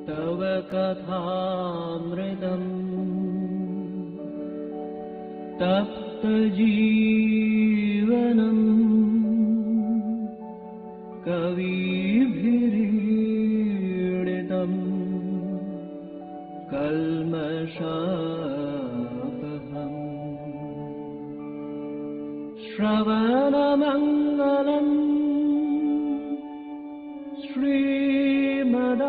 तव कथामृतम् तप्त जीवनम् कविभिरीडितम् कल्मषापहम् श्रवणमङ्गलम् श्रीमदाततम्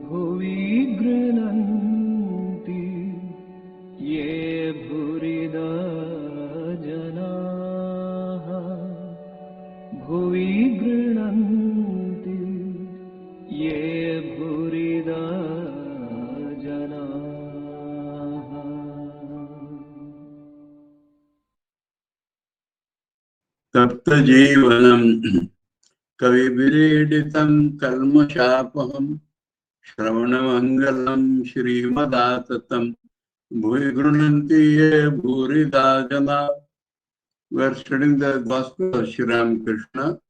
भुवि गृह्णन्ति ये भूरिदा जनाः भुवि गृह्णन्ति ये भूरिदा जनाः। तप्त जीवनम् कविभिरीडितं कल्मषापहम् श्रवणमङ्गलं श्रीमदाततं भुवि गृह्णन्ति ये भूरिदा जना. We are studying the Gospel of Sri Ramakrishna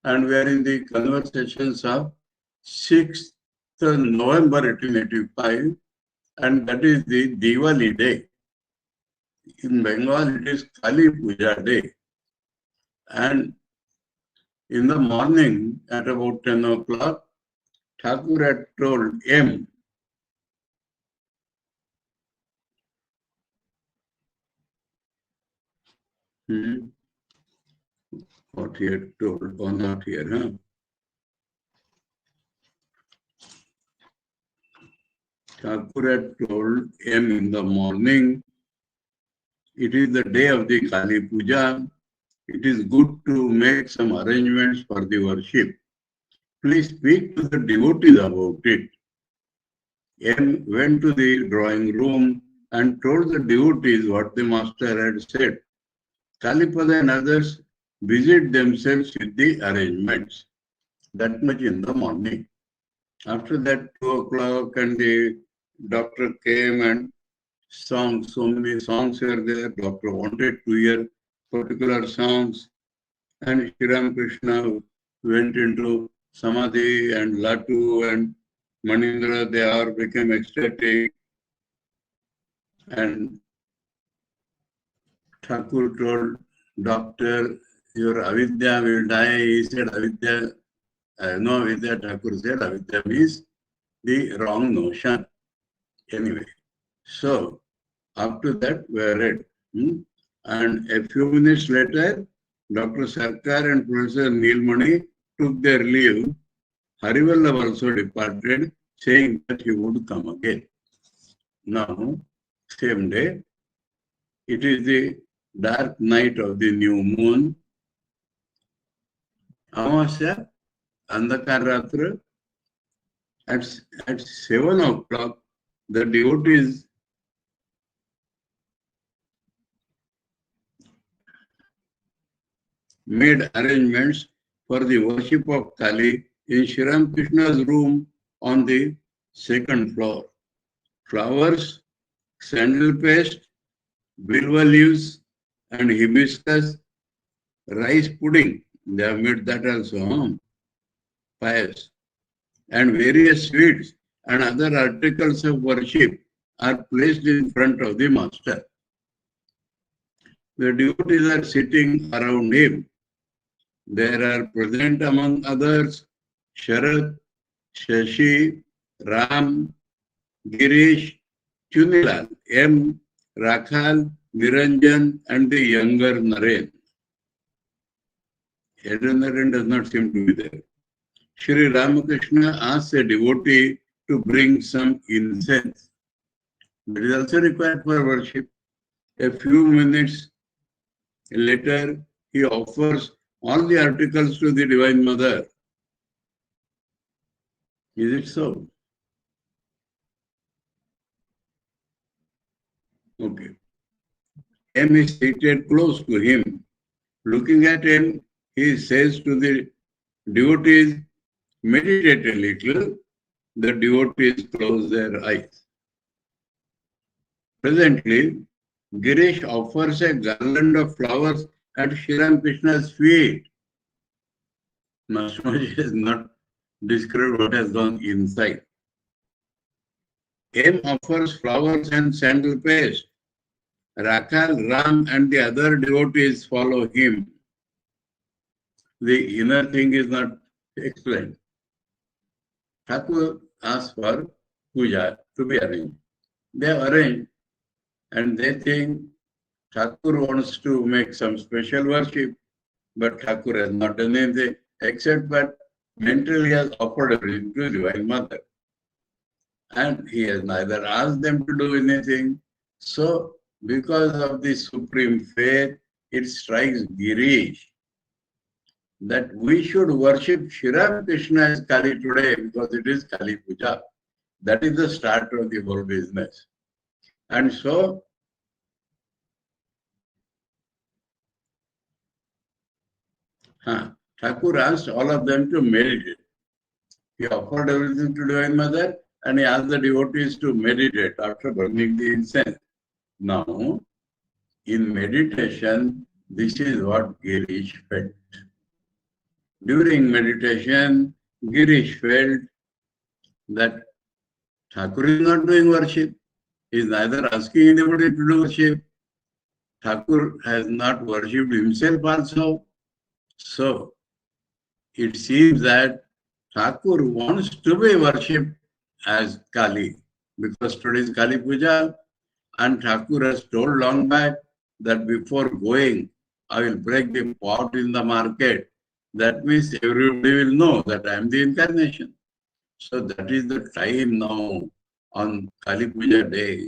and we are in the conversations of 6th November 1885 and that is the Diwali day. In Bengal it is Kali Puja day. And in the morning at about 10 o'clock, Thakur had told M. What he had told, or not here, huh? Thakur had told M in the morning, it is the day of the Kali Puja. It is good to make some arrangements for the worship. Please speak to the devotees about it. M went to the drawing room and told the devotees what the master had said. Kalipada and others busied themselves with the arrangements. That much in the morning. After that, 2 o'clock and the doctor came and songs, so many songs were there. Doctor wanted to hear particular songs and Sri Ramakrishna went into Samadhi and Latu and Manindra, they all became ecstatic. And Thakur told doctor, your avidya will die. He said avidya, no avidya, Thakur said avidya means the wrong notion. Anyway, so after that we read. And a few minutes later, Dr. Sarkar and Professor Neelmani took their leave. Harivallabh also departed, saying that he would come again. Now, same day, it is the dark night of the new moon. Amasya, Andhakar Ratra, at 7 o'clock, the devotees made arrangements for the worship of Kali in Sri Ramakrishna's room on the 2nd floor. Flowers, sandal paste, bilva leaves and hibiscus, rice pudding, they have made that also, pious, and various sweets and other articles of worship are placed in front of the master. The devotees are sitting around him. There are present among others Sharat, Shashi, Ram, Girish, Chunilal, M, Rakhal, Niranjan and the younger Naren. Elder Naren does not seem to be there. Shri Ramakrishna asks a devotee to bring some incense. That is also required for worship. A few minutes later, he offers all the articles to the Divine Mother. Is it so? Okay. M is seated close to him. Looking at him, he says to the devotees, meditate a little. The devotees close their eyes. Presently, Girish offers a garland of flowers at Sri Ramakrishna's feet. Masterji has not described what has gone inside. M offers flowers and sandal paste. Rakhal, Ram and the other devotees follow him. The inner thing is not explained. Thakur asks for puja to be arranged. They have arranged and they think Thakur wants to make some special worship, but Thakur has not done anything except that mentally has offered everything to Divine Mother. And he has neither asked them to do anything. So, because of the supreme faith, it strikes Girish that we should worship Shri Ram Krishna as Kali today because it is Kali Puja. That is the start of the whole business. And so, Thakur asked all of them to meditate. He offered everything to Divine Mother and he asked the devotees to meditate after burning the incense. Now, in meditation, this is what Girish felt. During meditation, Girish felt that Thakur is not doing worship. He is neither asking anybody to do worship. Thakur has not worshipped himself also. So, it seems that Thakur wants to be worshipped as Kali because today is Kali Puja and Thakur has told long back that before going, I will break the pot in the market. That means everybody will know that I am the incarnation. So that is the time now on Kali Puja day.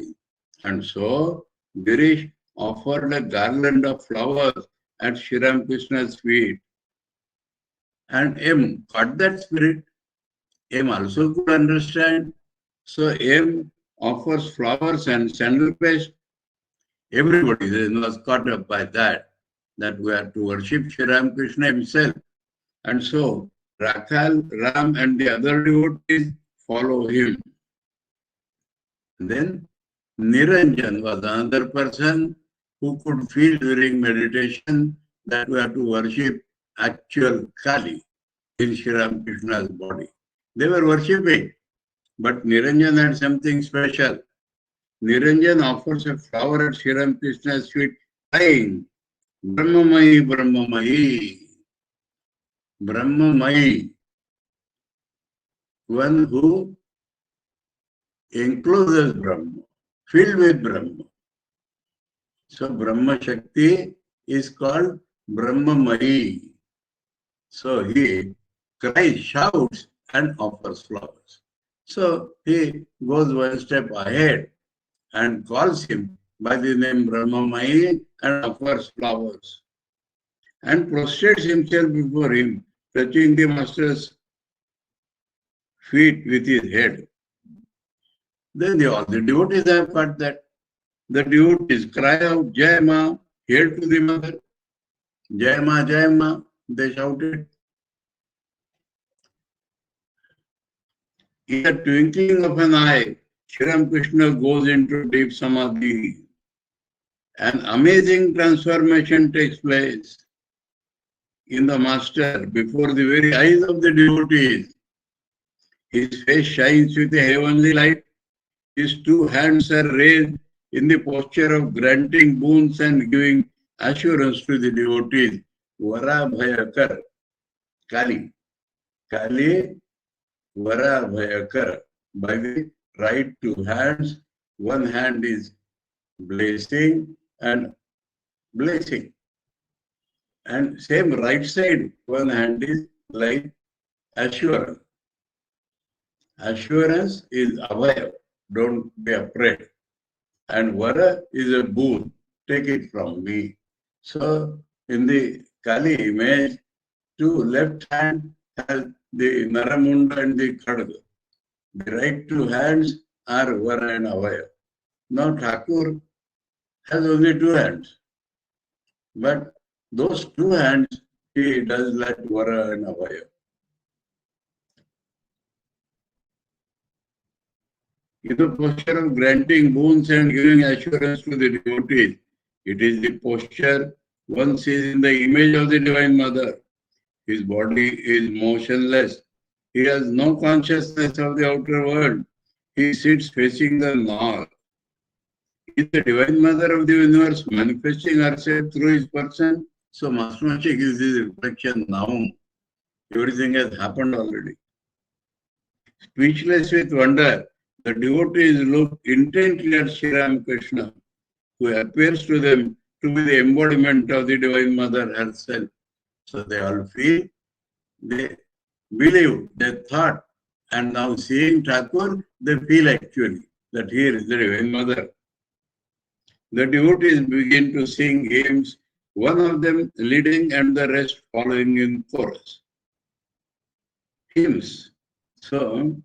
And so Girish offered a garland of flowers at Shri Ram Krishna's feet. And M caught that spirit. M also could understand. So M offers flowers and sandal paste. Everybody was caught up by that we are to worship Shri Ram Krishna himself. And so Rakhal, Ram and the other devotees follow him. Then Niranjan was another person who could feel during meditation that we have to worship actual Kali in Shri Ram Krishna's body. They were worshipping, but Niranjan had something special. Niranjan offers a flower at Shri Ram Krishna's feet, crying, Brahmamayi, Brahmamayi, Brahmamayi, one who encloses Brahma, filled with Brahma. So Brahma Shakti is called Brahmamayi. So he cries, shouts and offers flowers. So he goes one step ahead and calls him by the name Brahmamayi and offers flowers and prostrates himself before him, touching the master's feet with his head. Then all the devotees have got that. The devotees cry out, Jai Ma, hail to the mother. Jai Ma, they shouted. In the twinkling of an eye, Shri Ram Krishna goes into deep samadhi. An amazing transformation takes place in the master before the very eyes of the devotees. His face shines with a heavenly light. His two hands are raised in the posture of granting boons and giving assurance to the devotees. Vara Bhayakar, Kali. Kali, Vara Bhayakar. By the right two hands, one hand is blessing and blessing. And same right side, one hand is like assurance. Assurance is Abhaya, don't be afraid. And Vara is a boon, take it from me. So in the Kali image, two left hand has the Naramunda and the Khadga. The right two hands are Vara and Abhaya. Now Thakur has only two hands. But those two hands, he does like Vara and Abhaya. In the posture of granting boons and giving assurance to the devotees, it is the posture one sees in the image of the Divine Mother. His body is motionless. He has no consciousness of the outer world. He sits facing the north. Is the Divine Mother of the universe manifesting herself through his person? So Master gives this reflection now. Everything has happened already. Speechless with wonder, the devotees look intently at Sri Ramakrishna, who appears to them to be the embodiment of the Divine Mother herself. So they all feel, they believe, they thought, and now seeing Thakur, they feel actually that here is the Divine Mother. The devotees begin to sing hymns, one of them leading and the rest following in chorus. Hymns. So,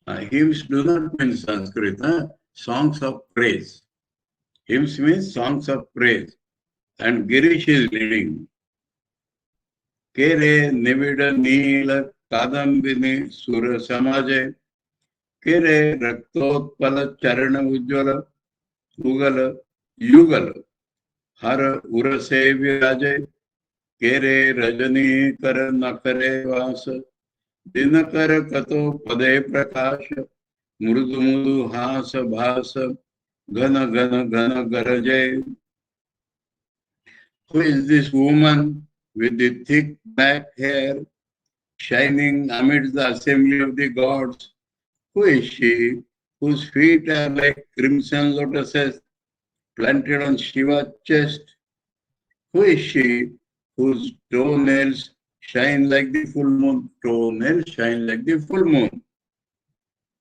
hymns do not mean Sanskrit, songs of praise. Hymns means songs of praise. And Girish is leading. Kere Nivida Neela Kadambini Sura Samaje Kere Raktotpala Charana Ujjvala Ugala Yugala Hara Urase Viraje Kere Rajani Kara Nakare Vasa Dinakara Kato Pade Prakasha Mrudu Mudu Hasa Bhasa Gana Gana Gana Garaje. Who is this woman with the thick black hair shining amidst the assembly of the gods? Who is she whose feet are like crimson lotuses planted on Shiva's chest? Who is she whose toenails shine like the full moon? Toenails shine like the full moon.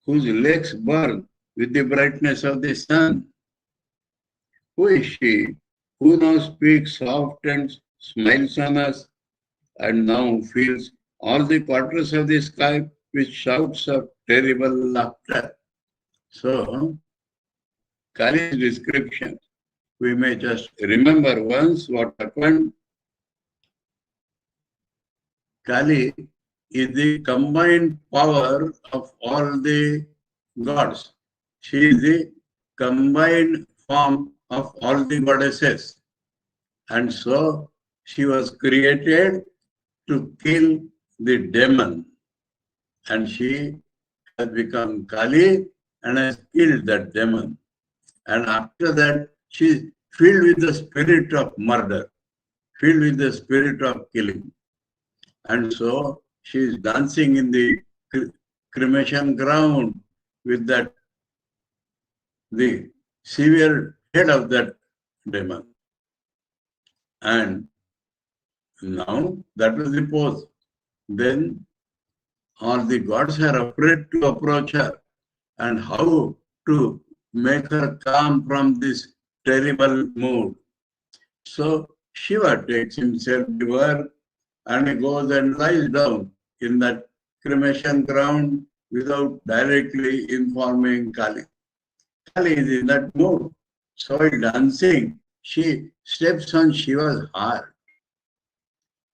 Whose legs burn with the brightness of the sun? Who is she who now speaks soft and smiles on us and now fills all the quarters of the sky with shouts of terrible laughter? So, Kali's description, we may just remember once what happened. Kali is the combined power of all the gods. She is the combined form of all the goddesses. And so she was created to kill the demon. And she has become Kali and has killed that demon. And after that, she is filled with the spirit of murder, filled with the spirit of killing. And so she is dancing in the cremation ground with that, the severe head of that demon. And now that was the pose. Then all the gods are afraid to approach her and how to make her calm from this terrible mood. So Shiva takes himself to her and he goes and lies down in that cremation ground without directly informing Kali. Kali is in that mood. So while dancing, she steps on Shiva's heart.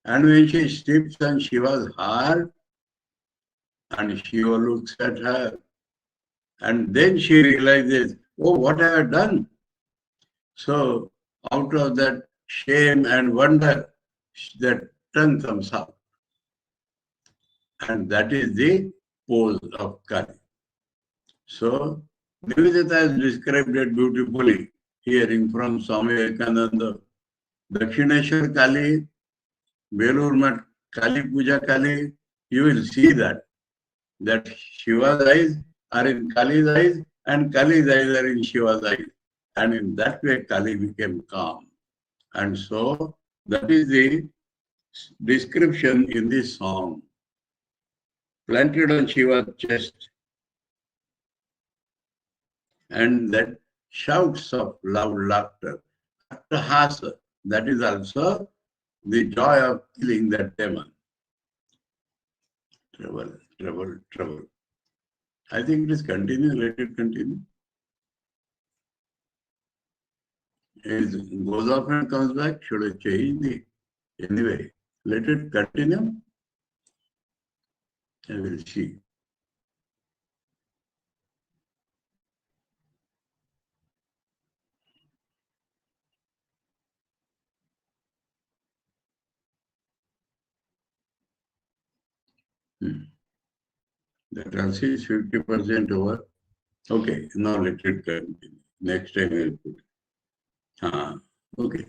And when she steps on Shiva's heart, and Shiva looks at her, and then she realizes, oh, what have I done? So out of that shame and wonder, that tongue comes out. And that is the pose of Kali. So Nivedita has described it beautifully, hearing from Swami Vivekananda. Dakshineshwar Kali, Belur Math Kali Puja Kali, you will see that Shiva's eyes are in Kali's eyes and Kali's eyes are in Shiva's eyes. And in that way, Kali became calm. And so that is the description in this song. Planted on Shiva's chest. And that shouts of loud laughter. Hasa, that is also the joy of killing that demon. Trouble, trouble, trouble. I think it is continue. Let it continue. It goes off and comes back. Should I change the... Anyway, let it continue. I will see. That also is 50% over. Okay, now let it continue. Next time we'll put it. Okay.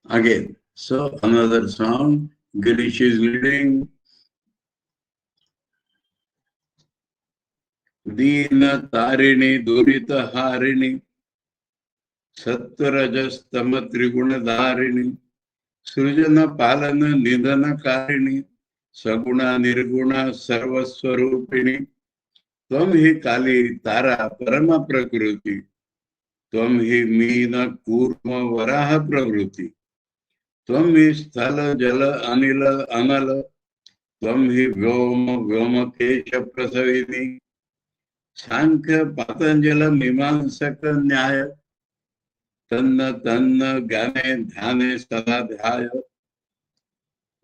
Again, so another song, Girish is leading. Dina Tarini Durita Harini Sattvarajastama Triguna Dharini Srujana Palana Nidana Karini Saguna Nirguna Sarvaswarupini Tvam hi Kali Tara Parama Prakruti Tvam hi Meena Kurma Varaha Pravruti Tvam hi Sthala Jala Anila Anala Tvam hi Vyoma Vyoma Kesha Prasavini Sankhya Patanjala Mimamsaka Nyaya Tanna Tanna Gane Dhane Sadadhyaya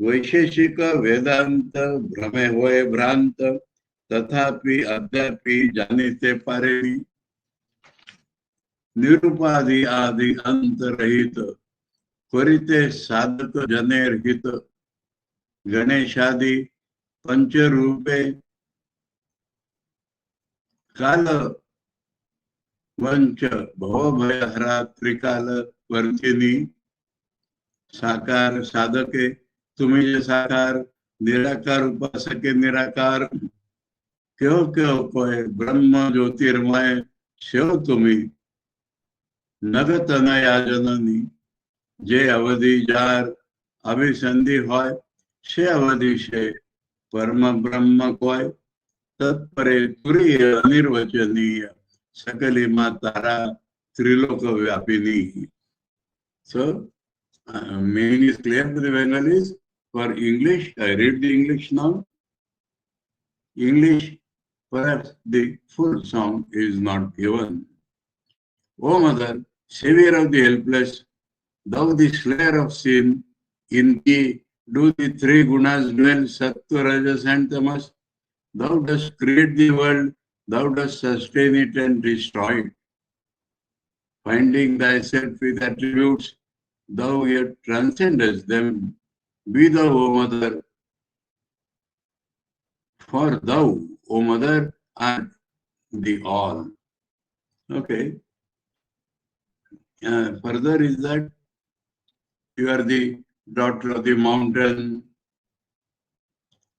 Vaisheshika Vedanta Brahme Hoye Bhranta Tathapi Adyapi Janite Pareni Nirupadi Adi Antarahita Kvarite Sadhaka Janer Hita Ganeshadi Pancharupe Kala Vancha Bhavabhayahara Trikala Vartini Sakar Sadhake Tumije Sakar Nirakar Upasake Nirakar Kyo Kyo Koe Brahma Jyotirmay Shyo Tumi Nagatanaya Janani Je Avadi Jar Abhisandhi Hoy She Avadi She Parma Brahma Koy Tatpare Turiya Nirvachaniya Sakali Matara Triloka Vyapini. So, meaning is clear to the Bengalis. For English, I read the English now. English, perhaps the full song is not given. O Mother, Savior of the helpless, thou the slayer of sin, in thee do the three gunas dwell, Sattva, Rajas and Tamas. Thou dost create the world, thou dost sustain it and destroy it. Finding thyself with attributes, thou yet transcendest them. Be thou, O Mother, for thou, O Mother, art the all. Okay. Further is that you are the daughter of the mountain,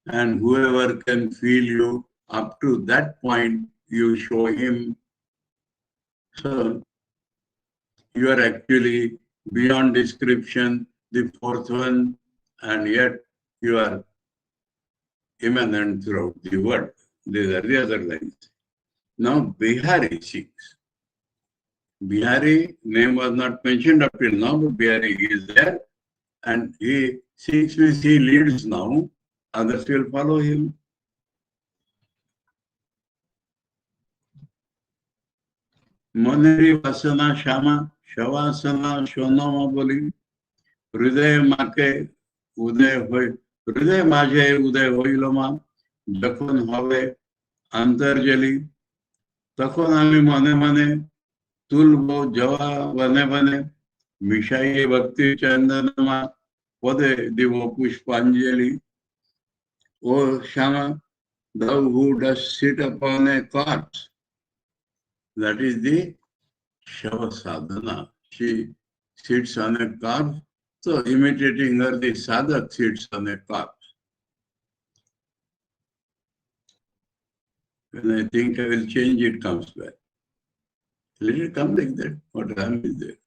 and whoever can feel you, up to that point, you show him. So, you are actually beyond description, the fourth one, and yet you are immanent throughout the world. These are the other lines. Now, Bihari sings. Bihari name was not mentioned up till now, but Bihari is there, and he sings means he leads now. Others will follow him. Moneri Vasana Shama, Shavasana Shonama Boli, Hriday Make Uday Hoy, Hriday Maje Uday Hoiloma, Jakon Have, Antarjali, Takon Ami Mane Mane, Tulbo Java Vane Vane, Mishaye Bhakti Chandanama, Pode Divo Pushpanjali, O Shama, thou who dost sit upon a cart. That is the Shava Sadhana. She sits on a cart. So imitating her, the sadhak sits on a cart. When I think I will change, it comes back. Let it come like that. What harm is there?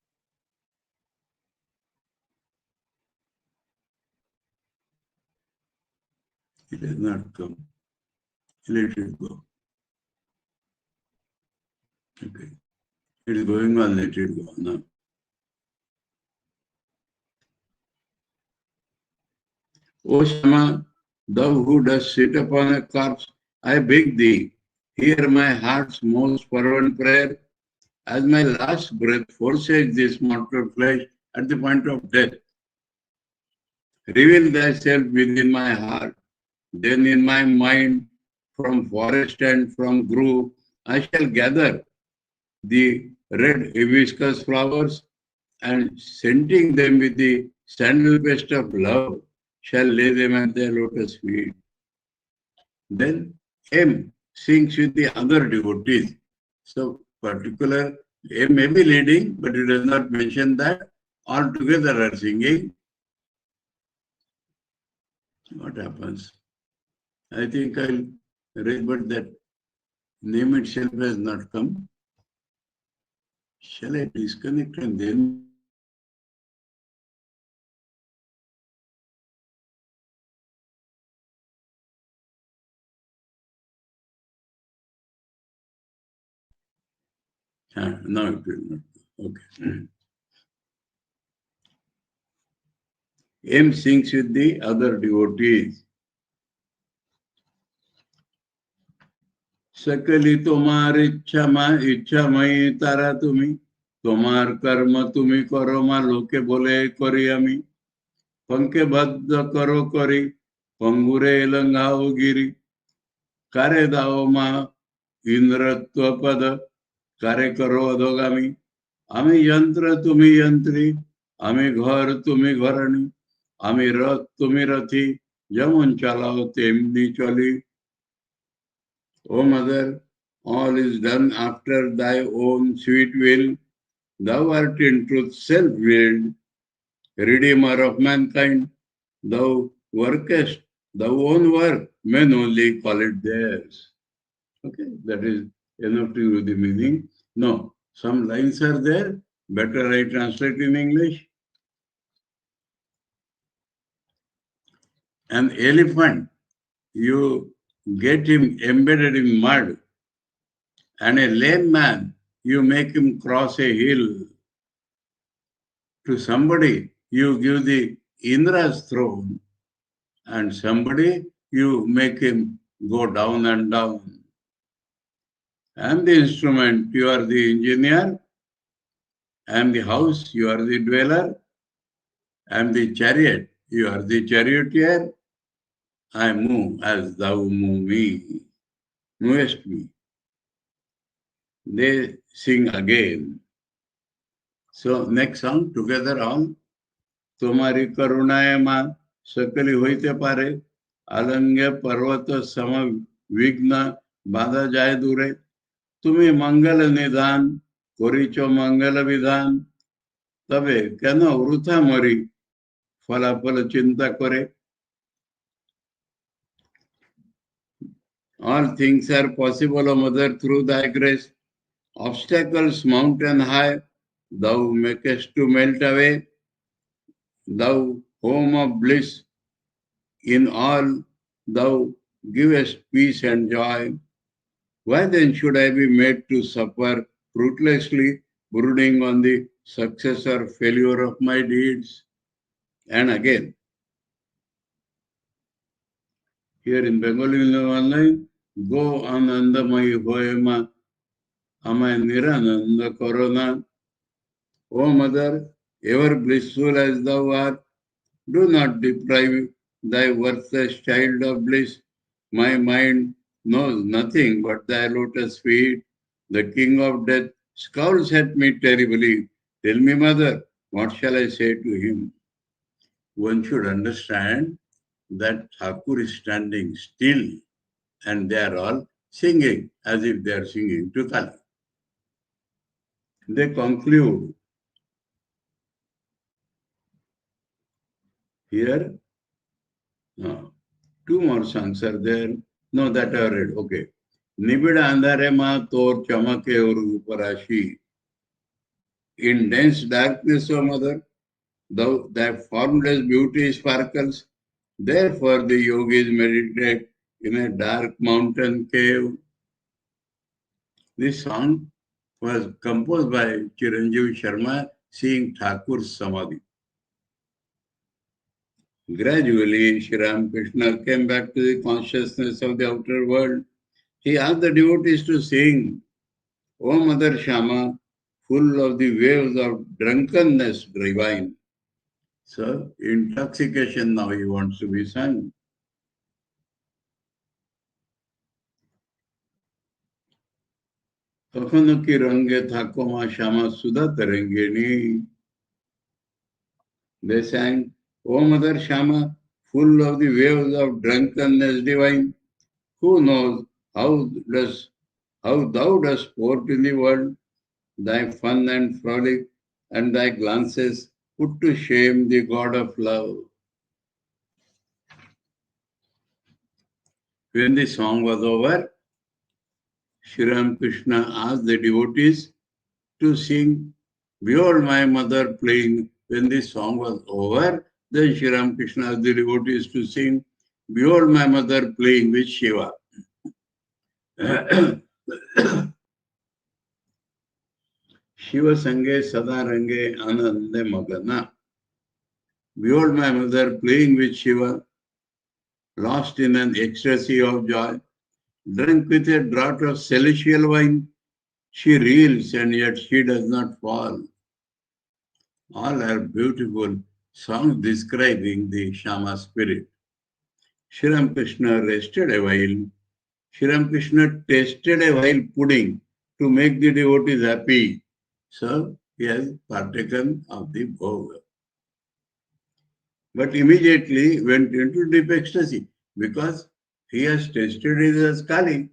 It has not come. Let it go. Okay. It is going on, let it go now. O Shama, thou who dost sit upon a corpse, I beg thee, hear my heart's most fervent prayer, as my last breath forsakes this mortal flesh at the point of death. Reveal thyself within my heart, then in my mind, from forest and from grove, I shall gather the red hibiscus flowers and scenting them with the sandal paste of love, shall lay them at their lotus feet. Then M sings with the other devotees. So particular M may be leading, but it does not mention that. All together are singing. What happens? I think I'll read, but that name itself has not come. Shall I disconnect and then? No, it will not. Okay. M sings with the other devotees. सकली তোমার ইচ্ছাময়ী তারা তুমি তোমার কর্ম তুমি করো মা লোকে বলে করি আমি पंके बद्ध करो करी पंगुरे लंघाओ गिरी कारे दाओ मा इंद्रत्व पद कारे करो अधोगामी आमी यंत्र तुम्ही यंत्री आमी घर तुम्ही घरणी आमी रथ तुम्ही रथी যেমন চালাও তেমনি চলি O mother, all is done after thy own sweet will. Thou art in truth self-willed, Redeemer of mankind. Thou workest thou own work, men only call it theirs. Okay, that is enough to you the meaning. No, some lines are there. Better I translate in English. An elephant, you get him embedded in mud, and a lame man, you make him cross a hill. To somebody, you give the Indra's throne, and somebody, you make him go down and down. I am the instrument, you are the engineer. I am the house, you are the dweller. I am the chariot, you are the charioteer. I move as thou move me, movest me. They sing again. So next song, together on. तुम्हारी करुणाए मां सकली होइते पारे अलंगे पर्वत सम विघ्न बाधा जाए दूरे তুমি মঙ্গল নিদান করিছ মঙ্গল বিধান তবে কেন বৃথা মরি ফলাফল চিন্তা করে all things are possible o mother through thy grace obstacles mountain high thou makest to melt away thou home of bliss in all thou givest peace and joy. Why then should I be made to suffer fruitlessly, brooding on the success or failure of my deeds? And again, here in Bengali online, go anandamayi hoema amay nirananda korona. O mother, ever blissful as thou art, do not deprive thy worthless child of bliss. My mind knows nothing but thy lotus feet. The king of death scowls at me terribly. Tell me, mother, what shall I say to him? One should understand that Thakur is standing still and they are all singing as if they are singing to Kali. They conclude here. No, two more songs are there. No, that I read. Okay. Nibida andhare ma tor chamake or uparashi. In dense darkness, O mother, thou thy formless beauty sparkles. Therefore the yogis meditate in a dark mountain cave. This song was composed by Chiranjeev Sharma seeing Thakur's Samadhi. Gradually, Sri Ramakrishna came back to the consciousness of the outer world. He asked the devotees to sing, O Mother Shama, full of the waves of drunkenness divine. So, intoxication now he wants to be sung. কখনো কি রঙ্গে থাকো মা শ্যামা সুধা তরঙ্গিনী They sang, O Mother Shama, full of the waves of drunkenness divine, who knows does how thou dost sport in the world, thy fun and frolic, and thy glances put to shame the God of love. When the song was over, Sri Ramakrishna asked the devotees to sing Behold My Mother playing. When the song was over, then Sri Ramakrishna asked the devotees to sing Behold My Mother playing with Shiva. Shiva Sange Sada Range Anande Magana. Behold my mother playing with Shiva, lost in an ecstasy of joy, drunk with a draught of celestial wine. She reels and yet she does not fall. All are beautiful songs describing the Shama spirit. Sri Ramakrishna rested a while. Sri Ramakrishna tasted a while pudding to make the devotees happy. So he has partaken of the bhog. But immediately went into deep ecstasy because he has tasted it as Kali.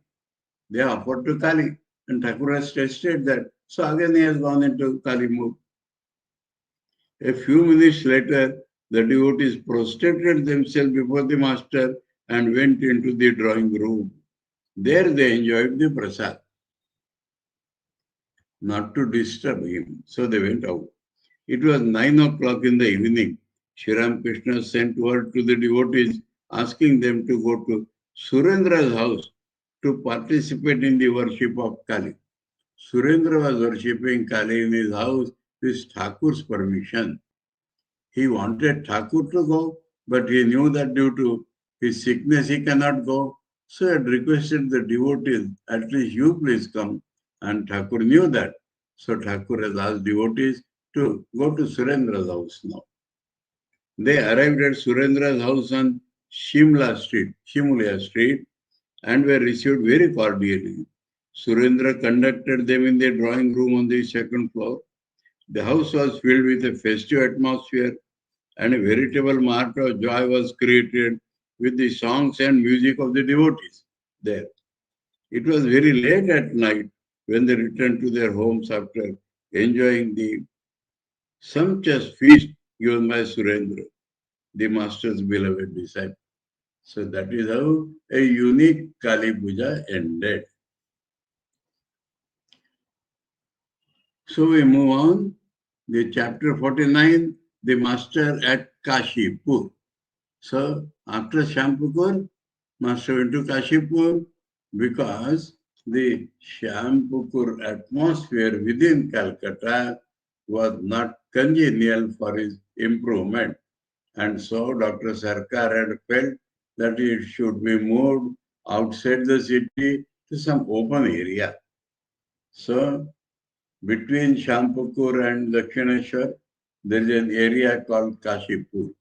They offered to Kali and Thakur has tasted that. So again he has gone into Kali mood. A few minutes later, the devotees prostrated themselves before the master and went into the drawing room. There they enjoyed the prasad, not to disturb him. So they went out. It was 9 o'clock in the evening. Sri Ramakrishna sent word to the devotees asking them to go to Surendra's house to participate in the worship of Kali. Surendra was worshipping Kali in his house with Thakur's permission. He wanted Thakur to go, but he knew that due to his sickness he cannot go. So he had requested the devotees, at least you please come. And Thakur knew that. So Thakur has asked devotees to go to Surendra's house now. They arrived at Surendra's house on Shimulia Street, and were received very cordially. Surendra conducted them in the drawing room on the second floor. The house was filled with a festive atmosphere, and a veritable mart of joy was created with the songs and music of the devotees there. It was very late at night when they returned to their homes after enjoying the sumptuous feast given by Surendra, the master's beloved disciple. So that is how a unique Kali Puja ended. So we move on. The chapter 49, the master at Kashipur. So after Shampukur, master went to Kashipur because the Shampukur atmosphere within Calcutta was not congenial for his improvement. And so Dr. Sarkar had felt that it should be moved outside the city to some open area. So between Shampukur and Dakshineshwar, there is an area called Kashipur,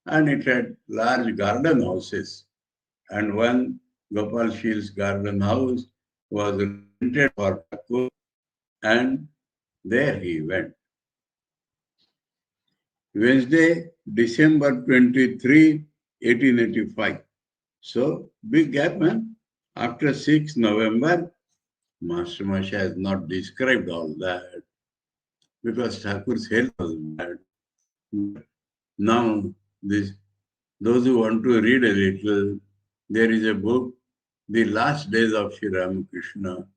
and it had large garden houses. And one Gopal Shil's garden house was rented for Thakur, and there he went. Wednesday, December 23, 1885. So, big gap, man. After 6 November, Master Masha has not described all that because Thakur's health was bad. Now, those who want to read a little, there is a book, The Last Days of Sri Ramakrishna.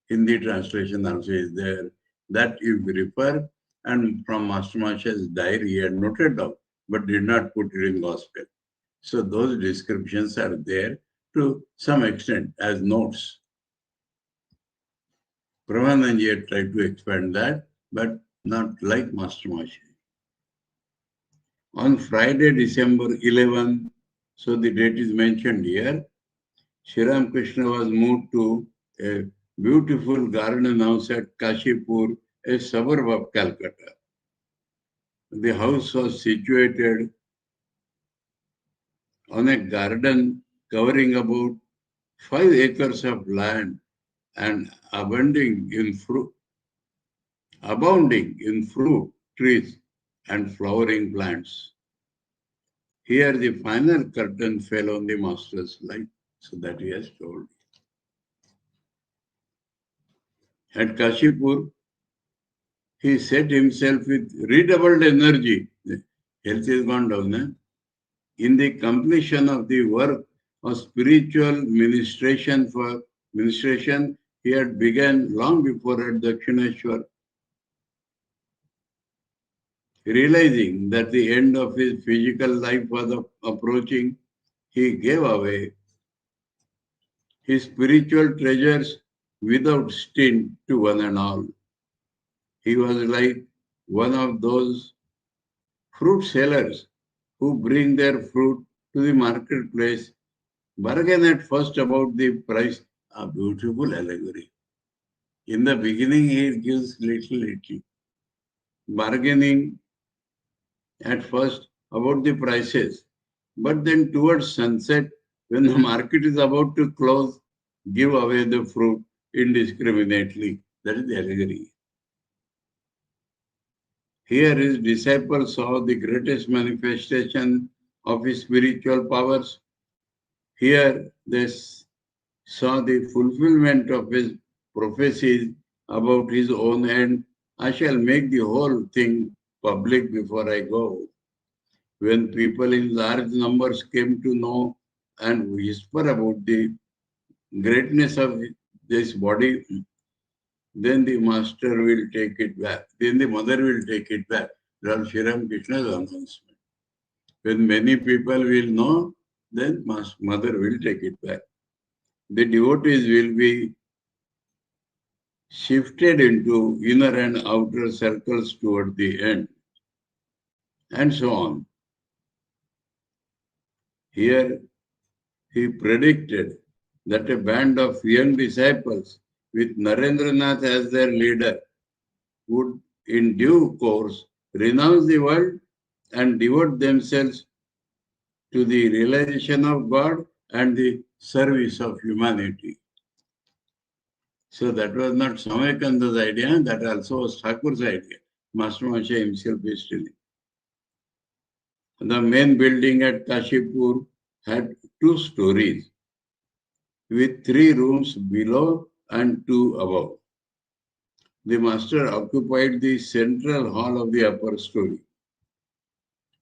Hindi translation also is there. That you refer, and from Master Masha's diary, he had noted down, but did not put it in gospel. So those descriptions are there to some extent as notes. Prabhupada had tried to expand that, but not like Master Masha. On Friday, December 11, so the date is mentioned here, Sri Ramakrishna was moved to a beautiful garden house at Kashipur, a suburb of Calcutta. The house was situated on a garden covering about 5 acres of land and abounding in fruit trees and flowering plants. Here the final curtain fell on the master's life, so that he has told. At Kashipur, he set himself with redoubled energy. Health is gone down, eh? In the completion of the work of spiritual ministration he had begun long before at Dakshineshwar. Realizing that the end of his physical life was approaching, he gave away his spiritual treasures without stint to one and all. He was like one of those fruit sellers who bring their fruit to the marketplace, bargain at first about the price. A beautiful allegory. In the beginning, he gives little, bargaining at first about the prices, but then towards sunset, when the market is about to close, give away the fruit indiscriminately. That is the allegory. Here his disciples saw the greatest manifestation of his spiritual powers. Here they saw the fulfillment of his prophecies about his own end. I shall make the whole thing public before I go. When people in large numbers came to know and whisper about the greatness of this body, then the master will take it back. Then the mother will take it back. Lord Sri Ramakrishna's announcement. When many people will know, then mother will take it back. The devotees will be shifted into inner and outer circles toward the end, and so on. Here he predicted that a band of young disciples with Narendranath as their leader would in due course renounce the world and devote themselves to the realization of God and the service of humanity. So that was not Swami Vivekananda's idea, that also was Thakur's idea. Master Maharaj himself is telling. The main building at Kashipur had 2 stories with 3 rooms below and 2 above. The master occupied the central hall of the upper story.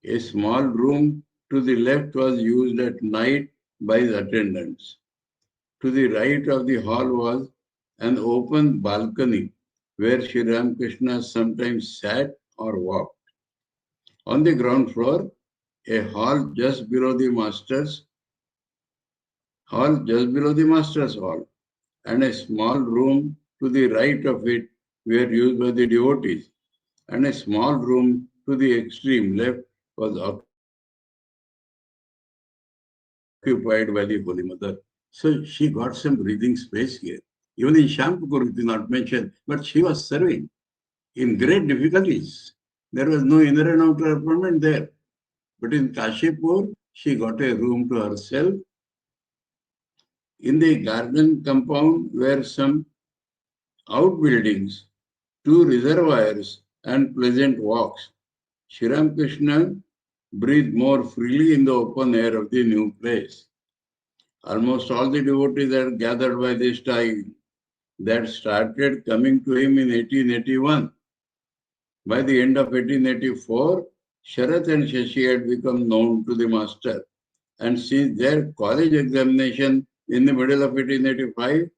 A small room to the left was used at night by the attendants. To the right of the hall was an open balcony where Sri Ramakrishna sometimes sat or walked. On the ground floor, a hall just below the master's hall, and a small room to the right of it were used by the devotees, and a small room to the extreme left was occupied by the Holy Mother. So she got some breathing space here. Even in Shampur it is not mentioned, but she was serving in great difficulties. There was no inner and outer apartment there. But in Kashipur, she got a room to herself. In the garden compound were some outbuildings, 2 reservoirs, and pleasant walks. Sri Ramakrishna breathed more freely in the open air of the new place. Almost all the devotees had gathered by this time. That started coming to him in 1881. By the end of 1884, Sharath and Shashi had become known to the master. And since their college examination in the middle of 1885,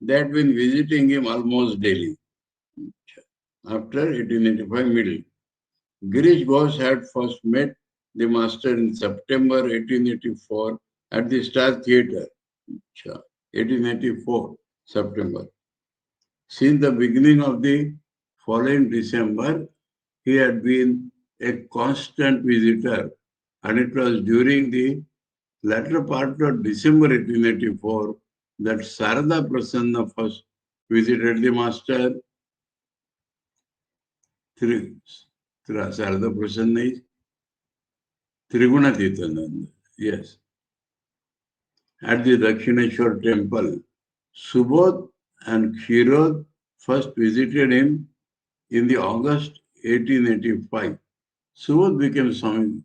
they had been visiting him almost daily. After 1885 middle, Girish Ghosh had first met the master in September 1884 at the Star Theatre, 1884, September. Since the beginning of the following December, he had been a constant visitor, and it was during the latter part of December 1884 that Sarada Prasanna first visited the master. Sarada Prasanna is Trigunatītananda, yes. At the Dakshineshwar temple, Subodh and Kshirod first visited him in the August 1885. Subodh became Swami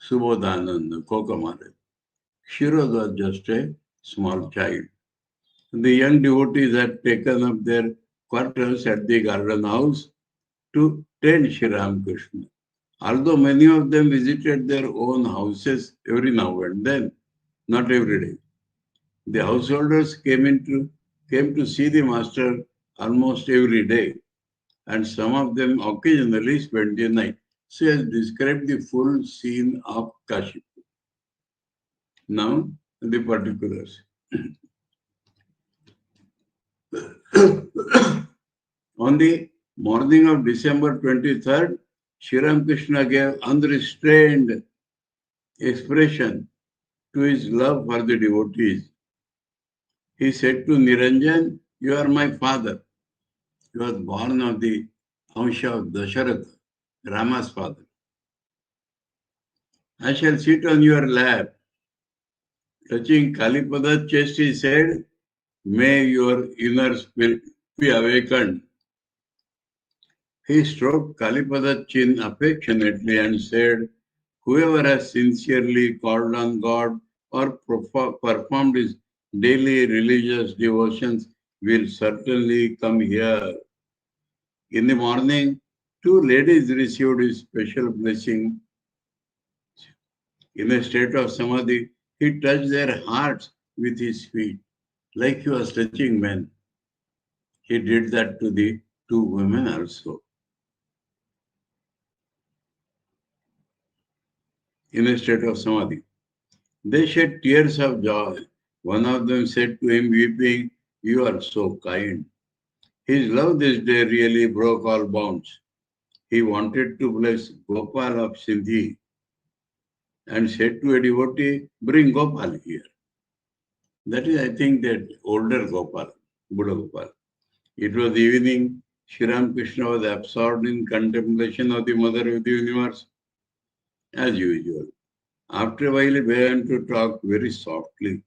Subodhananda, Kokamare. Kshirod was just a small child. The young devotees had taken up their quarters at the garden house to tend Sri Ramakrishna. Although many of them visited their own houses every now and then, not every day. The householders came to see the master almost every day, and some of them occasionally spent the night. She has described the full scene of Kashi. Now, the particulars. On the morning of December 23rd, Sri Ramakrishna gave unrestrained expression to his love for the devotees. He said to Niranjan, "You are my father." He was born of the Amsha of Dasharatha, Rama's father. "I shall sit on your lap." Touching Kalipada's chest, he said, "May your inner spirit be awakened." He stroked Kalipada's chin affectionately and said, "Whoever has sincerely called on God or performed his daily religious devotions will certainly come here." In the morning, two ladies received his special blessing. In a state of samadhi, he touched their hearts with his feet, like he was touching men. He did that to the two women also. In a state of samadhi, they shed tears of joy. One of them said to him, weeping, "You are so kind." His love this day really broke all bounds. He wanted to bless Gopal of Sindhi and said to a devotee, "Bring Gopal here." That is, I think, that older Gopal, Buddha Gopal. It was evening. Sri Ramakrishna was absorbed in contemplation of the Mother of the Universe, as usual. After a while, he began to talk very softly,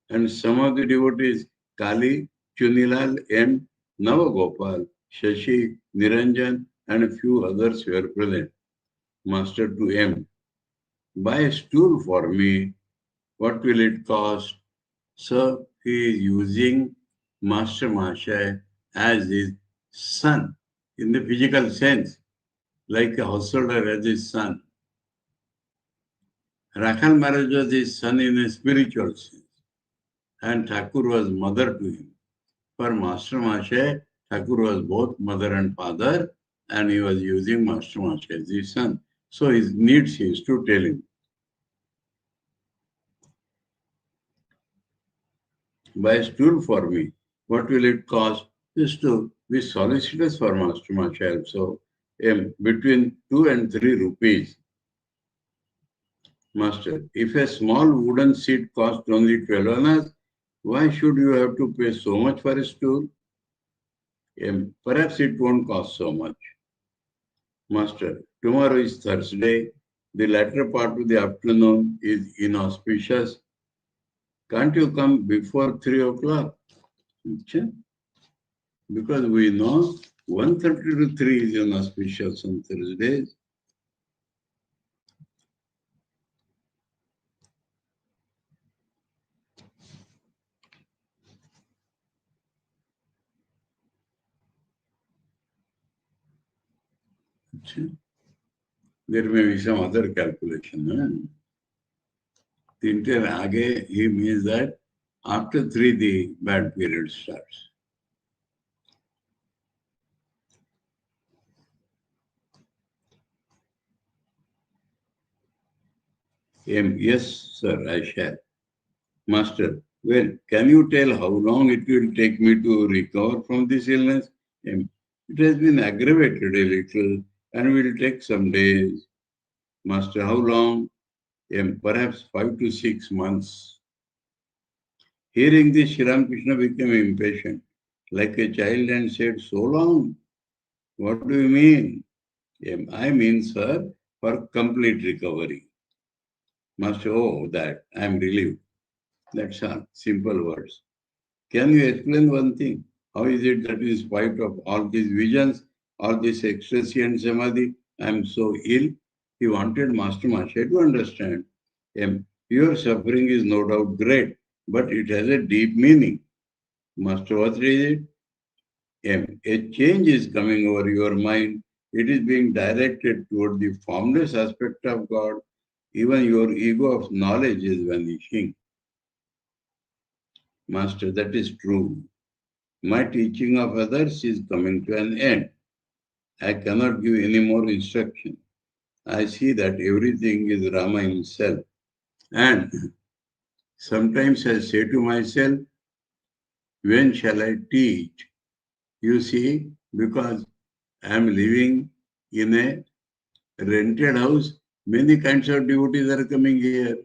and some of the devotees, Kali, Chunilal, M, Navagopal, Shashi, Niranjan, and a few others were present. Master to M, "Buy a stool for me. What will it cost?" So he is using Master Mahashaya as his son in the physical sense, like a householder as his son. Rakhal Maharaj was his son in a spiritual sense, and Thakur was mother to him. For Master Mahashaya, Thakur was both mother and father, and he was using Master Mahashaya as his son. So his needs he used to tell him, "Buy a stool for me. What will it cost?" Just to be solicitous for Master Mahashaya. So between 2 and 3 rupees. Master, if a small wooden seat costs only 12 annas, why should you have to pay so much for a stool? Perhaps it won't cost so much. Master, tomorrow is Thursday. The latter part of the afternoon is inauspicious. Can't you come before 3 o'clock? Because we know 1:30 to 3 is inauspicious on Thursdays. There may be some other calculation. Tinter Age, he means that after 3 the bad period starts. Yes, sir, I shall. Master, well, can you tell how long it will take me to recover from this illness? It has been aggravated a little and will take some days. Master, how long? Perhaps 5 to 6 months. Hearing this, Sri Ramakrishna became impatient, like a child, and said, "So long? What do you mean?" "I mean, sir, for complete recovery." Master, "Oh, that, I am relieved." That's all, simple words. "Can you explain one thing? How is it that in spite of all these visions, all this ecstasy and samadhi, I am so ill?" He wanted Master Maharshi to understand. Your suffering is no doubt great, but it has a deep meaning. Master, what is it? A change is coming over your mind. It is being directed toward the formless aspect of God. Even your ego of knowledge is vanishing. Master, that is true. My teaching of others is coming to an end. I cannot give any more instruction. I see that everything is Rama himself. And sometimes I say to myself, when shall I teach? You see, because I am living in a rented house, many kinds of devotees are coming here.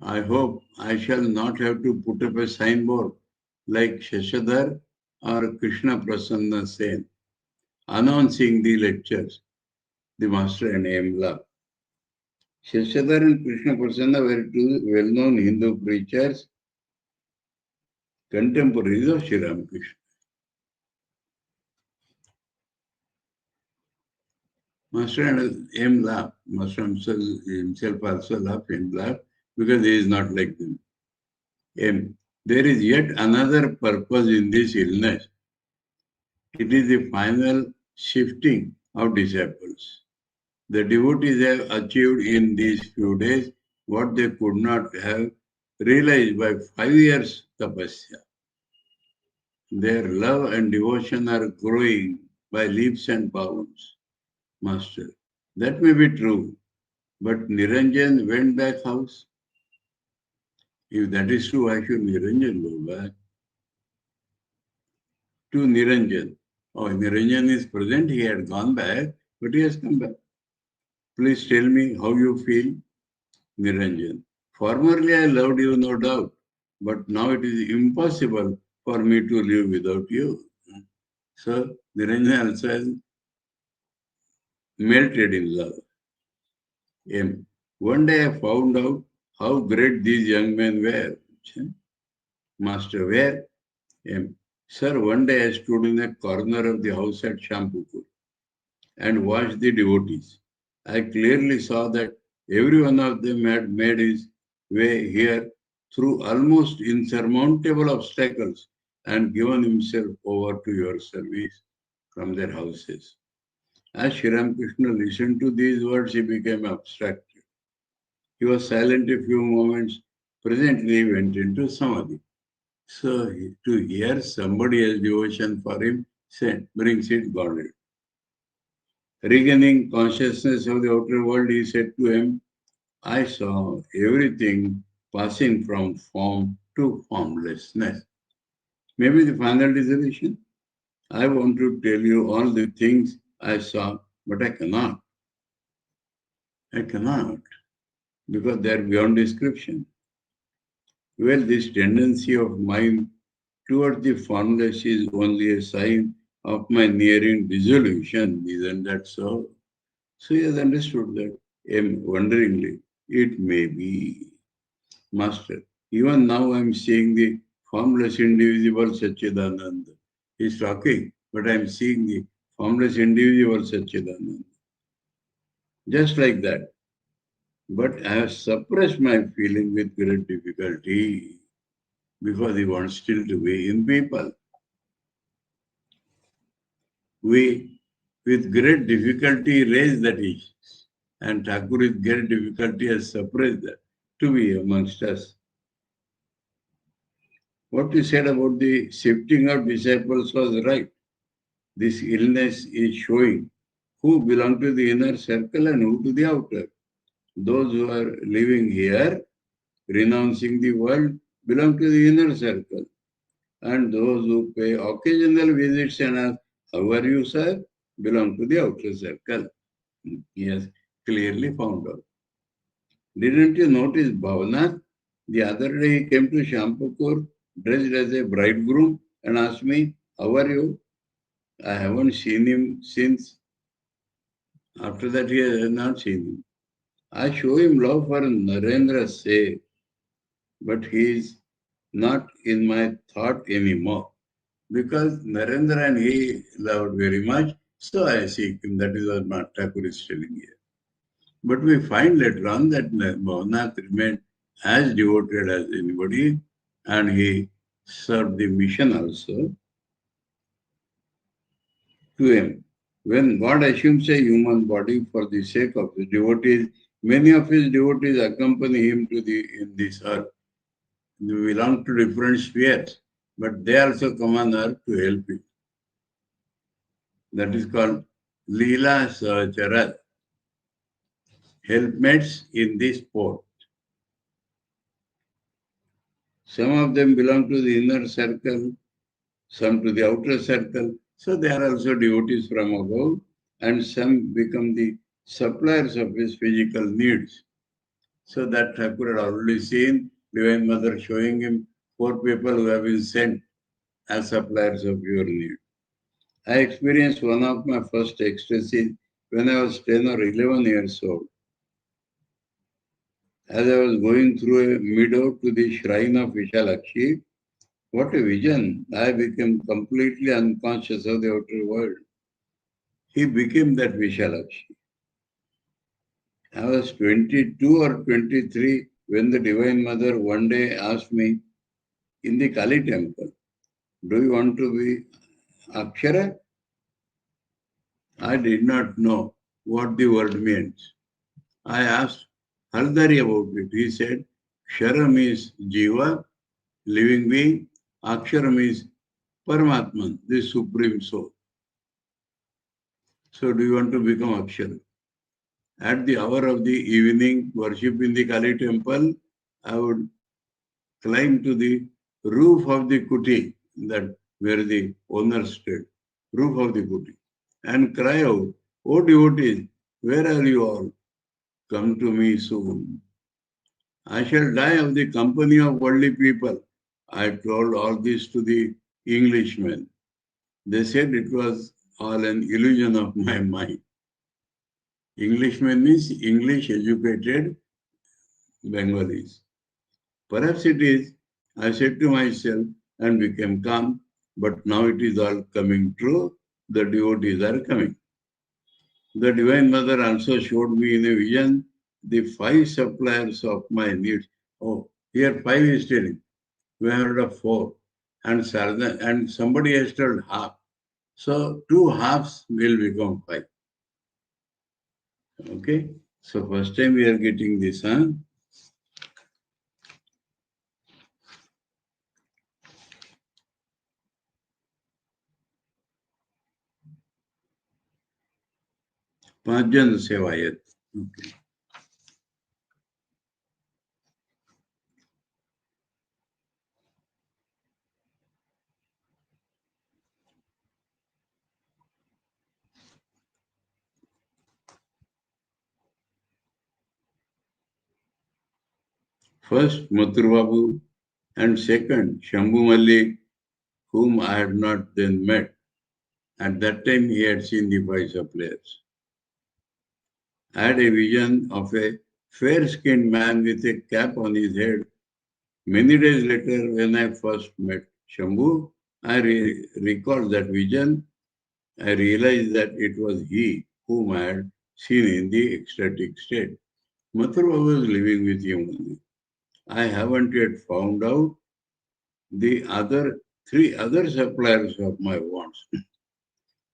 I hope I shall not have to put up a signboard like Shashadhar or Krishna Prasanna Sen, announcing the lectures, the master and Emla. Shashadhar and Krishna Prasanna were two well-known Hindu preachers, contemporaries of Sri Ramakrishna. Master and M laughed. Master himself also laughed and laughed because he is not like them. M. There is yet another purpose in this illness. It is the final shifting of disciples. The devotees have achieved in these few days what they could not have realized by 5 years tapasya. Their love and devotion are growing by leaps and bounds. Master, that may be true, but Niranjan went back house. If that is true, why should Niranjan go back? To Niranjan. Oh, Niranjan is present, he had gone back, but he has come back. Please tell me how you feel, Niranjan. Formerly I loved you, no doubt, but now it is impossible for me to live without you. So Niranjan also has melted in love. One day I found out how great these young men were. Master, where? Sir, one day I stood in a corner of the house at Shampookur and watched the devotees. I clearly saw that every one of them had made his way here through almost insurmountable obstacles and given himself over to your service from their houses. As Sri Ramakrishna listened to these words, he became abstracted. He was silent a few moments. Presently, he went into samadhi. So, to hear somebody has devotion for him brings it godly. Regaining consciousness of the outer world, he said to him, I saw everything passing from form to formlessness. Maybe the final resolution. I want to tell you all the things I saw, but I cannot. I cannot, because they are beyond description. Well, this tendency of mine towards the formless is only a sign of my nearing dissolution. Isn't that so? So he has understood that. Wonderingly, it may be. Master, even now I am seeing the formless indivisible Satchidananda. He is talking, but I am seeing the formless indivisible Satchidananda. Just like that. But I have suppressed my feeling with great difficulty because he wants still to be in people. We, with great difficulty, raise that issue. And Thakur with great difficulty has suppressed that to be amongst us. What you said about the shifting of disciples was right. This illness is showing who belong to the inner circle and who to the outer. Those who are living here, renouncing the world, belong to the inner circle. And those who pay occasional visits and ask, how are you, sir? Belong to the outer circle. He has clearly found out. Didn't you notice Bhavanath? The other day he came to Shampookur dressed as a bridegroom and asked me, how are you? I haven't seen him since. After that, he has not seen him. I show him love for Narendra's sake, but he is not in my thought anymore. Because Narendra and he loved very much, So I seek him. That is what Thakur is telling here. But we find later on that Bhavanath remained as devoted as anybody, and he served the mission also to him. When God assumes a human body for the sake of his devotees, many of his devotees accompany him to in this earth. They belong to different spheres, but they also come on earth to help him. That is called Leela Sahachara, helpmates in this sport. Some of them belong to the inner circle, some to the outer circle. So they are also devotees from above, and some become the suppliers of his physical needs. So that Thakur had already seen Divine Mother showing him 4 people who have been sent as suppliers of your need. I experienced one of my first ecstasies when I was 10 or 11 years old. As I was going through a meadow to the shrine of Vishalakshi, what a vision! I became completely unconscious of the outer world. He became that Vishalakshi. I was 22 or 23 when the Divine Mother one day asked me in the Kali temple, do you want to be Akshara? I did not know what the word means. I asked Haldari about it. He said, Kshara means Jiva, living being. Akshara means Paramatman, the Supreme Soul. So do you want to become Akshara? At the hour of the evening worship in the Kali temple, I would climb to the roof of the kuti, that where the owner stayed, roof of the kuti, and cry out, "Oh devotees, where are you all? Come to me soon. I shall die of the company of worldly people." I told all this to the Englishmen. They said it was all an illusion of my mind. Englishmen means English educated Bengalis. Perhaps it is, I said to myself and became calm, but now it is all coming true. The devotees are coming. The Divine Mother also showed me in a vision the 5 suppliers of my needs. Oh, here 5 is telling. We have heard of 4. And Sarada, and somebody has told half. So 2 halves will become 5. Okay? So first time we are getting this, huh? Pajan Sevayat. Okay. First, Mathur Babu, and second, Shambhu Malik, whom I had not then met. At that time, he had seen the 5 suppliers. I had a vision of a fair-skinned man with a cap on his head. Many days later, when I first met Shambhu, I recalled that vision. I realized that it was he whom I had seen in the ecstatic state. Mathur Babu was living with him only. I haven't yet found out the 3 other suppliers of my wants,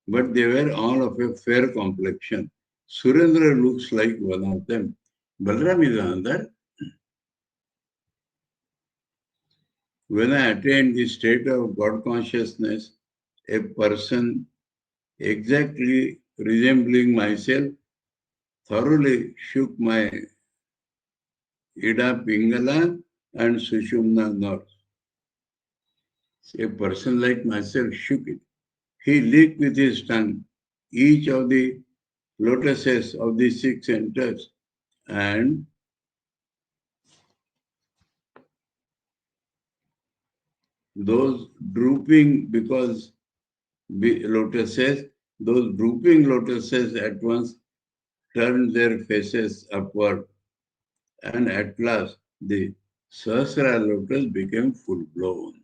but they were all of a fair complexion. Surendra looks like one of them. Balram is another. When I attained the state of God consciousness, a person exactly resembling myself thoroughly shook my Ida Pingala and Sushumna nerves. A person like myself shook it. He licked with his tongue each of the lotuses of the 6 centers, and those drooping lotuses, those drooping lotuses at once turned their faces upward, and at last the Sahasrara lotus became full blown.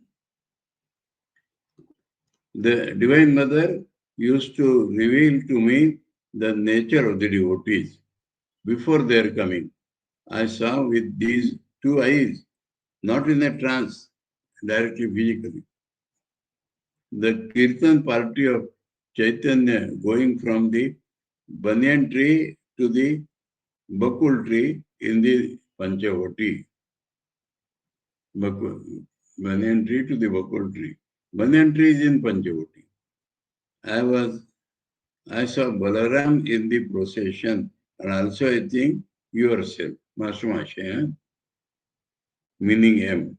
The Divine Mother used to reveal to me the nature of the devotees before their coming. I saw with these two eyes, not in a trance, directly physically. The Kirtan party of Chaitanya going from the banyan tree to the bakul tree in the Panchavati. Banyan tree to the bakul tree. Banyan tree is in Panchavati. I saw Balaram in the procession and also I think yourself, Master Masha, meaning M.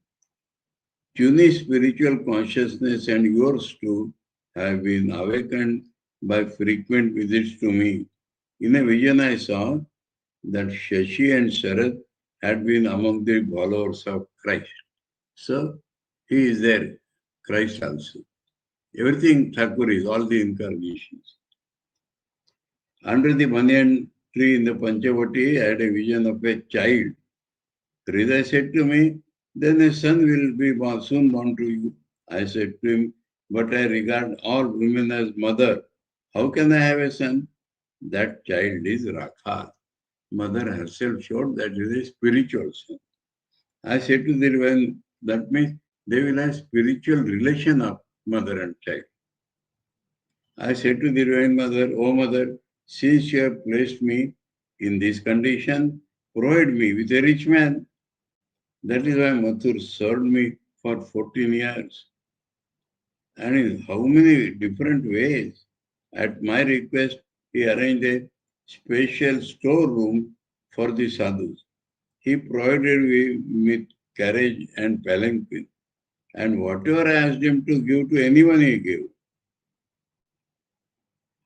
Tunis spiritual consciousness and yours too have been awakened by frequent visits to me. In a vision I saw that Shashi and Sharad had been among the followers of Christ. So he is there, Christ also. Everything Thakur is, all the incarnations. Under the banyan tree in the Panchavati, I had a vision of a child. Hridaya said to me, then a son will be soon born to you. I said to him, but I regard all women as mother. How can I have a son? That child is Rakha. Mother herself showed that is a spiritual son. I said to the divine, that means they will have spiritual relation of mother and child. I said to the Divine Mother, O Mother, since you have placed me in this condition, provide me with a rich man. That is why Mathur served me for 14 years. And in how many different ways. At my request, he arranged a special storeroom for the sadhus. He provided me with carriage and palanquin. And whatever I asked him to give to anyone, he gave.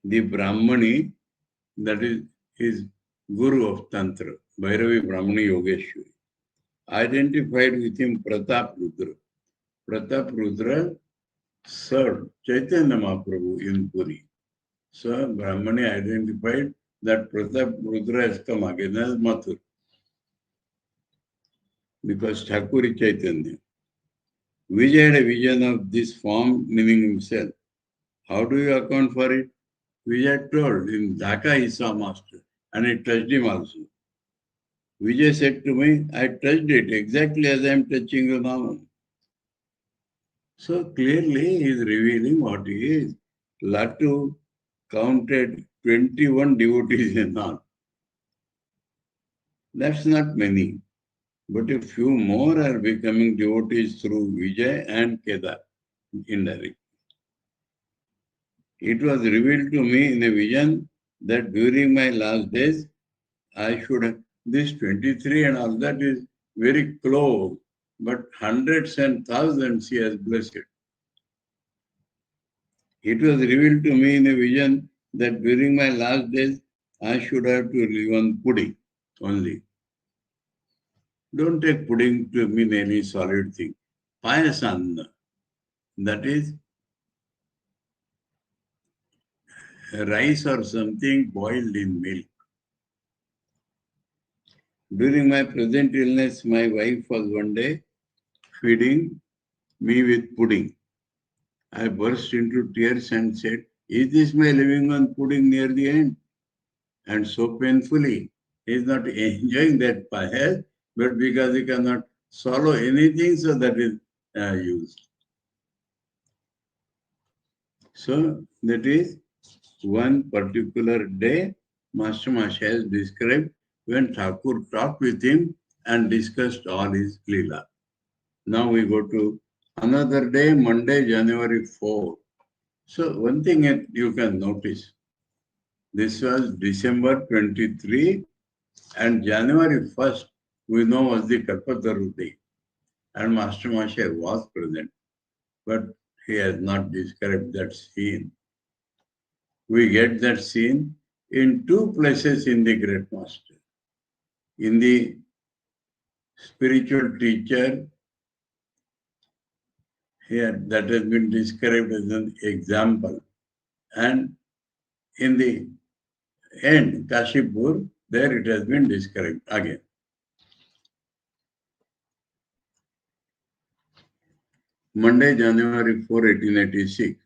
The Brahmani, that is his guru of Tantra, Bhairavi Brahmani Yogeshwari, identified with him Pratap Rudra. Pratap Rudra served Chaitanya Mahaprabhu in Puri. So Brahmani identified that Pratap Rudra has come again as Mathur because Thakur is Chaitanya. Vijay had a vision of this form, meaning himself. How do you account for it? Vijay told in Dhaka he saw Master and it touched him also. Vijay said to me, I touched it exactly as I am touching you now. So clearly he is revealing what he is. Latu counted 21 devotees in all. That's not many. But a few more are becoming devotees through Vijay and Kedar indirectly. It was revealed to me in a vision that during my last days, I should have this 23 and all that is very close, but hundreds and thousands he has blessed. It was revealed to me in a vision that during my last days, I should have to live on pudding only. Don't take pudding to mean any solid thing. Payasanna, that is rice or something boiled in milk. During my present illness, my wife was one day feeding me with pudding. I burst into tears and said, is this my living on pudding near the end? And so painfully, he is not enjoying that payas, but because he cannot swallow anything, so that is used. So that is one particular day, Master Masha has described when Thakur talked with him and discussed all his Leela. Now we go to another day, Monday, January 4. So one thing that you can notice, this was December 23 and January 1st, we know was the Kalpataru day. And Master Masha was present, but he has not described that scene. We get that scene in two places in the Great Master. In the spiritual teacher, here that has been described as an example. And in the end, Kashipur, there it has been described again. Monday, January 4, 1886.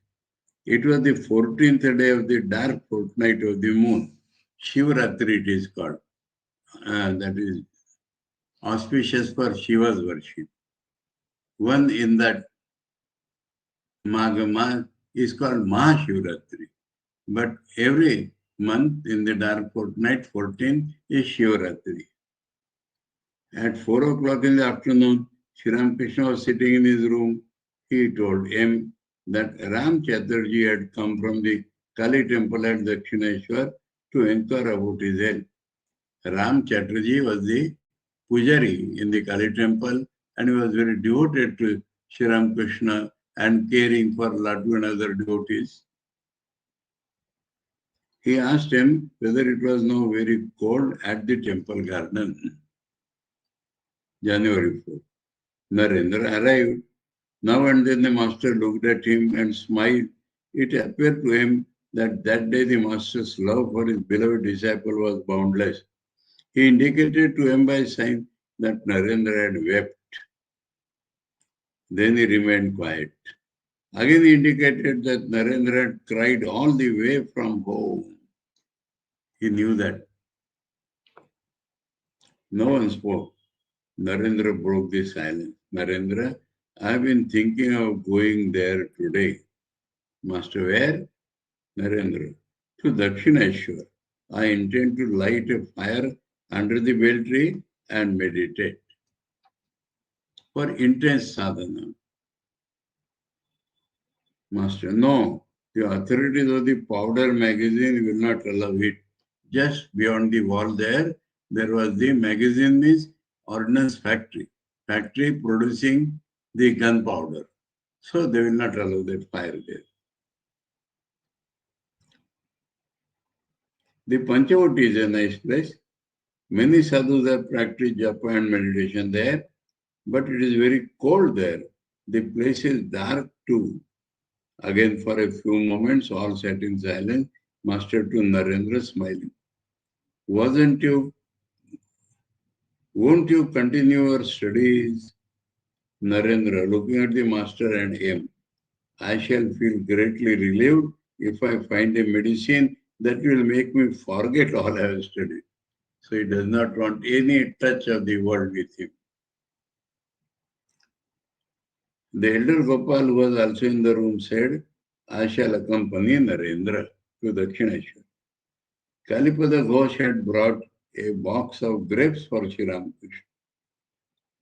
It was the 14th day of the dark fortnight of the moon. Shivratri it is called. That is auspicious for Shiva's worship. One in that Magha Math is called Mahashivratri. But every month in the dark fortnight, 14th is Shivratri. At 4 o'clock in the afternoon, Sri Ramakrishna was sitting in his room. He told him that Ram Chatterjee had come from the Kali temple at Dakshineshwar to inquire about his health. Ram Chatterjee was the pujari in the Kali temple and he was very devoted to Sri Ramakrishna and caring for Laddu and other devotees. He asked him whether it was now very cold at the temple garden. January 4th. Narendra arrived. Now and then the master looked at him and smiled. It appeared to him that day the master's love for his beloved disciple was boundless. He indicated to him by sign that Narendra had wept. Then he remained quiet. Again he indicated that Narendra had cried all the way from home. He knew that. No one spoke. Narendra broke the silence. Narendra, I have been thinking of going there today. Master, where? Narendra, to Dakshineshwar. I intend to light a fire under the bel tree and meditate for intense sadhana. Master, no, the authorities of the powder magazine will not allow it. Just beyond the wall there was the magazine means ordnance factory producing the gunpowder. So they will not allow that fire there. The Panchavati is a nice place. Many sadhus have practiced japa and meditation there, but it is very cold there. The place is dark too. Again, for a few moments, all sat in silence. Master to Narendra smiling. Won't you continue your studies? Narendra, looking at the master and him, I shall feel greatly relieved if I find a medicine that will make me forget all I have studied. So he does not want any touch of the world with him. The elder Gopal, who was also in the room, said, I shall accompany Narendra to Dakshineshwar. Kalipada Ghosh had brought a box of grapes for Sri Ramakrishna.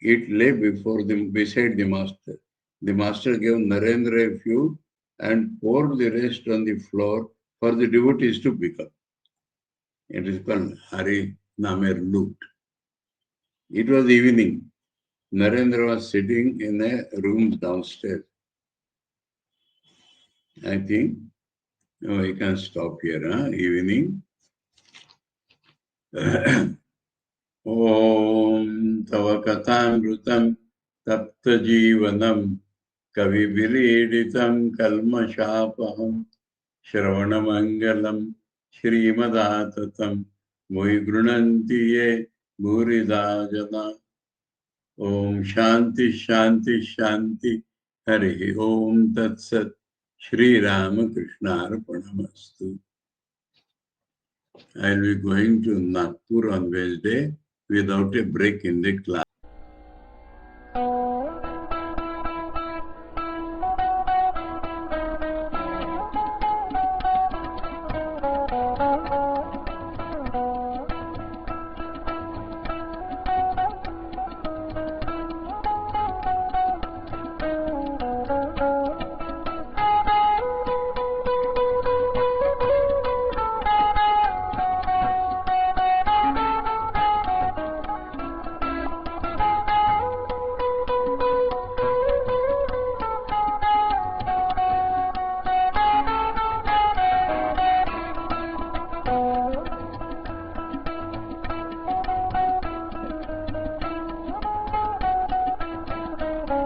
It lay beside the master. The master gave Narendra a few and poured the rest on the floor for the devotees to pick up. It is called Hari Namer Lut. It was evening. Narendra was sitting in a room downstairs. I think, I can stop here, evening. Om Tava Katamrutam Tapta Jivanam Kavi Viriditam Kalmashapaham Shravanamangalam Shrimadatatam Muigrunanti Ye Bhuridajana. Om Shanti Shanti Shanti Hari Om Tat Sat Shri Ramakrishna Arpanamastu. I will be going to Nagpur on Wednesday without a break in the class.